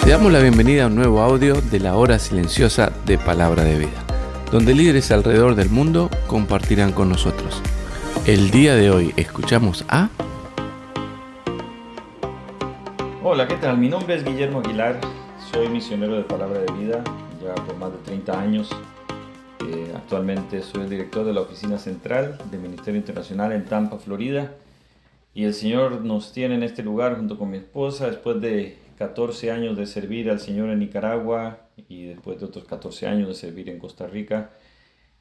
Te damos la bienvenida a un nuevo audio de la hora silenciosa de Palabra de Vida, donde líderes alrededor del mundo compartirán con nosotros. El día de hoy escuchamos a... Hola, ¿qué tal? Mi nombre es Guillermo Aguilar, soy misionero de Palabra de Vida ya por más de 30 años. Actualmente soy el director de la oficina central del Ministerio Internacional en Tampa, Florida. Y el Señor nos tiene en este lugar junto con mi esposa después de 14 años de servir al Señor en Nicaragua y después de otros 14 años de servir en Costa Rica.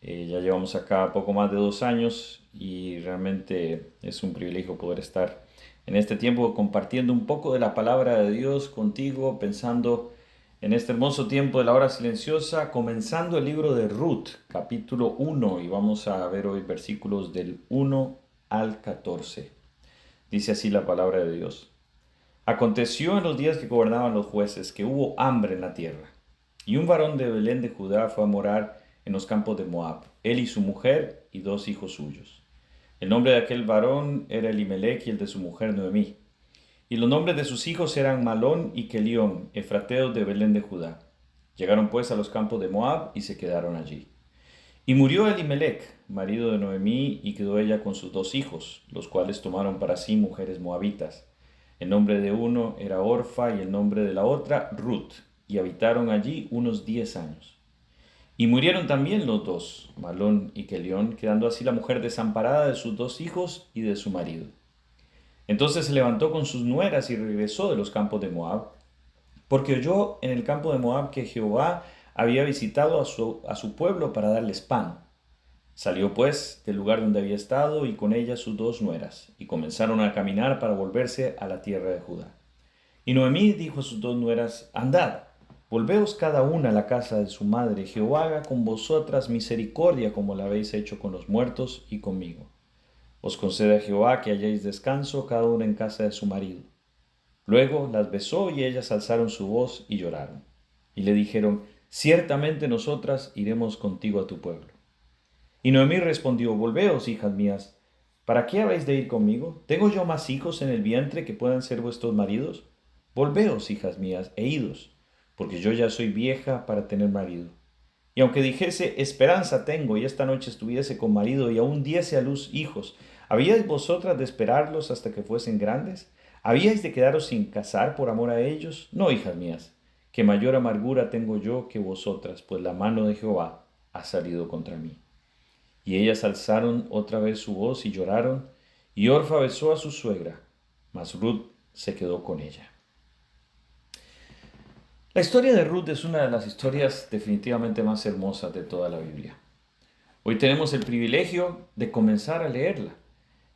Ya llevamos acá poco más de 2 años y realmente es un privilegio poder estar en este tiempo compartiendo un poco de la palabra de Dios contigo, pensando en este hermoso tiempo de la hora silenciosa, comenzando el libro de Ruth, capítulo 1, y vamos a ver hoy versículos del 1 al 14. Dice así la palabra de Dios. Aconteció en los días que gobernaban los jueces que hubo hambre en la tierra, y un varón de Belén de Judá fue a morar en los campos de Moab, él y su mujer y 2 hijos suyos. El nombre de aquel varón era Elimelech y el de su mujer Noemí. Y los nombres de sus hijos eran Malón y Kelión, efrateos de Belén de Judá. Llegaron pues a los campos de Moab y se quedaron allí. Y murió Elimelech, marido de Noemí, y quedó ella con sus 2 hijos, los cuales tomaron para sí mujeres moabitas. El nombre de uno era Orfa y el nombre de la otra Ruth, y habitaron allí unos 10 años. Y murieron también los 2, Malón y Kelión, quedando así la mujer desamparada de sus 2 hijos y de su marido. Entonces se levantó con sus nueras y regresó de los campos de Moab, porque oyó en el campo de Moab que Jehová había visitado a su pueblo para darles pan. Salió pues del lugar donde había estado y con ella sus 2 nueras, y comenzaron a caminar para volverse a la tierra de Judá. Y Noemí dijo a sus 2 nueras, andad, volveos cada una a la casa de su madre, Jehová haga con vosotras misericordia como la habéis hecho con los muertos y conmigo. Os conceda Jehová que halléis descanso cada una en casa de su marido. Luego las besó y ellas alzaron su voz y lloraron. Y le dijeron, ciertamente nosotras iremos contigo a tu pueblo. Y Noemí respondió, volveos, hijas mías, ¿para qué habéis de ir conmigo? ¿Tengo yo más hijos en el vientre que puedan ser vuestros maridos? Volveos, hijas mías, e idos, porque yo ya soy vieja para tener marido. Y aunque dijese, esperanza tengo, y esta noche estuviese con marido, y aún diese a luz hijos, ¿habíais vosotras de esperarlos hasta que fuesen grandes? ¿Habíais de quedaros sin casar por amor a ellos? No, hijas mías, que mayor amargura tengo yo que vosotras, pues la mano de Jehová ha salido contra mí. Y ellas alzaron otra vez su voz y lloraron, y Orfa besó a su suegra, mas Ruth se quedó con ella. La historia de Ruth es una de las historias definitivamente más hermosas de toda la Biblia. Hoy tenemos el privilegio de comenzar a leerla.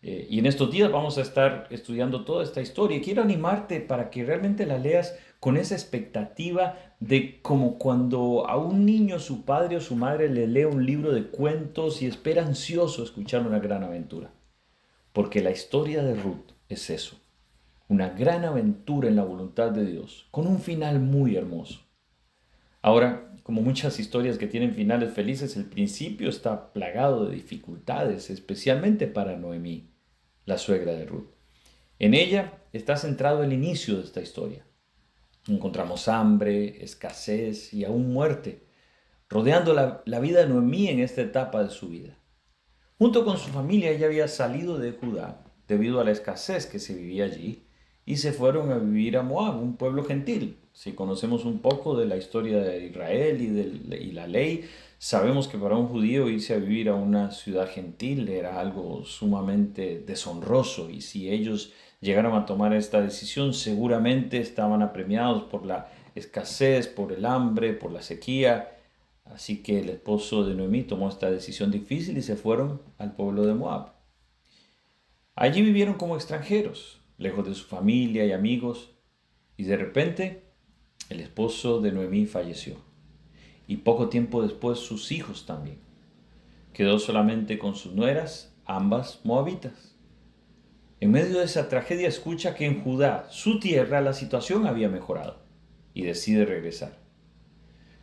Y en estos días vamos a estar estudiando toda esta historia. Y quiero animarte para que realmente la leas con esa expectativa de como cuando a un niño su padre o su madre le lee un libro de cuentos y espera ansioso escuchar una gran aventura. Porque la historia de Ruth es eso, una gran aventura en la voluntad de Dios, con un final muy hermoso. Ahora, como muchas historias que tienen finales felices, el principio está plagado de dificultades, especialmente para Noemí, la suegra de Ruth. En ella está centrado el inicio de esta historia. Encontramos hambre, escasez y aún muerte, rodeando la vida de Noemí en esta etapa de su vida. Junto con su familia, ella había salido de Judá debido a la escasez que se vivía allí y se fueron a vivir a Moab, un pueblo gentil. Si conocemos un poco de la historia de Israel y la ley, sabemos que para un judío irse a vivir a una ciudad gentil era algo sumamente deshonroso, y si ellos llegaron a tomar esta decisión, seguramente estaban apremiados por la escasez, por el hambre, por la sequía. Así que el esposo de Noemí tomó esta decisión difícil y se fueron al pueblo de Moab. Allí vivieron como extranjeros, lejos de su familia y amigos, y de repente el esposo de Noemí falleció, y poco tiempo después sus hijos también. Quedó solamente con sus nueras, ambas moabitas. En medio de esa tragedia escucha que en Judá, su tierra, la situación había mejorado, y decide regresar.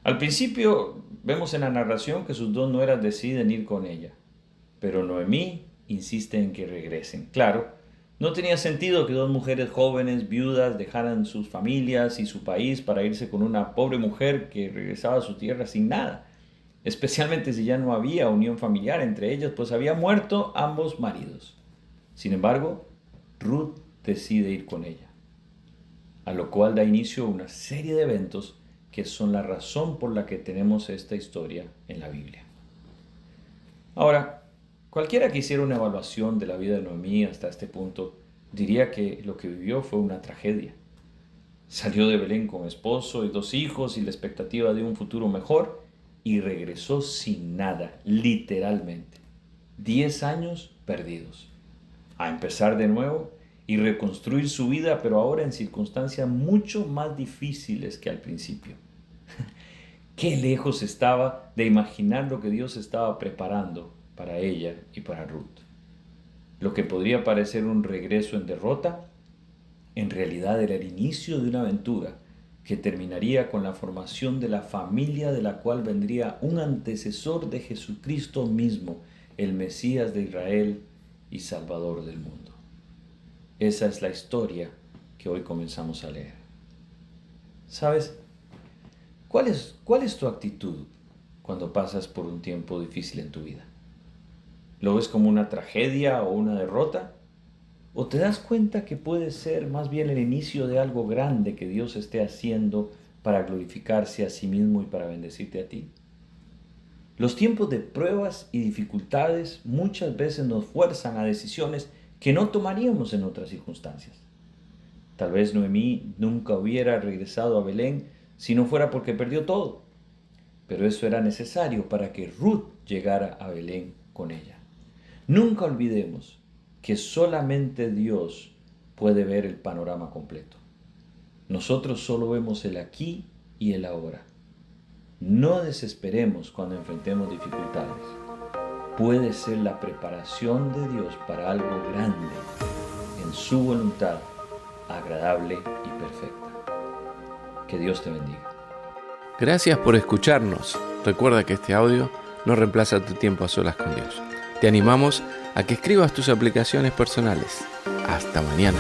Al principio vemos en la narración que sus 2 deciden ir con ella, pero Noemí insiste en que regresen. Claro, No tenía sentido que dos mujeres jóvenes, viudas, dejaran sus familias y su país para irse con una pobre mujer que regresaba a su tierra sin nada, especialmente si ya no había unión familiar entre ellos, pues habían muerto ambos maridos. Sin embargo, Ruth decide ir con ella, a lo cual da inicio a una serie de eventos que son la razón por la que tenemos esta historia en la Biblia. Ahora, cualquiera que hiciera una evaluación de la vida de Noemí hasta este punto diría que lo que vivió fue una tragedia. Salió de Belén con esposo y 2 hijos y la expectativa de un futuro mejor y regresó sin nada, literalmente. 10 años perdidos. A empezar de nuevo y reconstruir su vida, pero ahora en circunstancias mucho más difíciles que al principio. Qué lejos estaba de imaginar lo que Dios estaba preparando para ella y para Ruth. Lo que podría parecer un regreso en derrota, en realidad era el inicio de una aventura que terminaría con la formación de la familia de la cual vendría un antecesor de Jesucristo mismo, el Mesías de Israel y Salvador del mundo. Esa es la historia que hoy comenzamos a leer. ¿Sabes? ¿Cuál es tu actitud cuando pasas por un tiempo difícil en tu vida? ¿Lo ves como una tragedia o una derrota? ¿O te das cuenta que puede ser más bien el inicio de algo grande que Dios esté haciendo para glorificarse a sí mismo y para bendecirte a ti? Los tiempos de pruebas y dificultades muchas veces nos fuerzan a decisiones que no tomaríamos en otras circunstancias. Tal vez Noemí nunca hubiera regresado a Belén si no fuera porque perdió todo, pero eso era necesario para que Ruth llegara a Belén con ella. Nunca olvidemos que solamente Dios puede ver el panorama completo. Nosotros solo vemos el aquí y el ahora. No desesperemos cuando enfrentemos dificultades. Puede ser la preparación de Dios para algo grande en su voluntad agradable y perfecta. Que Dios te bendiga. Gracias por escucharnos. Recuerda que este audio no reemplaza tu tiempo a solas con Dios. Te animamos a que escribas tus aplicaciones personales. Hasta mañana.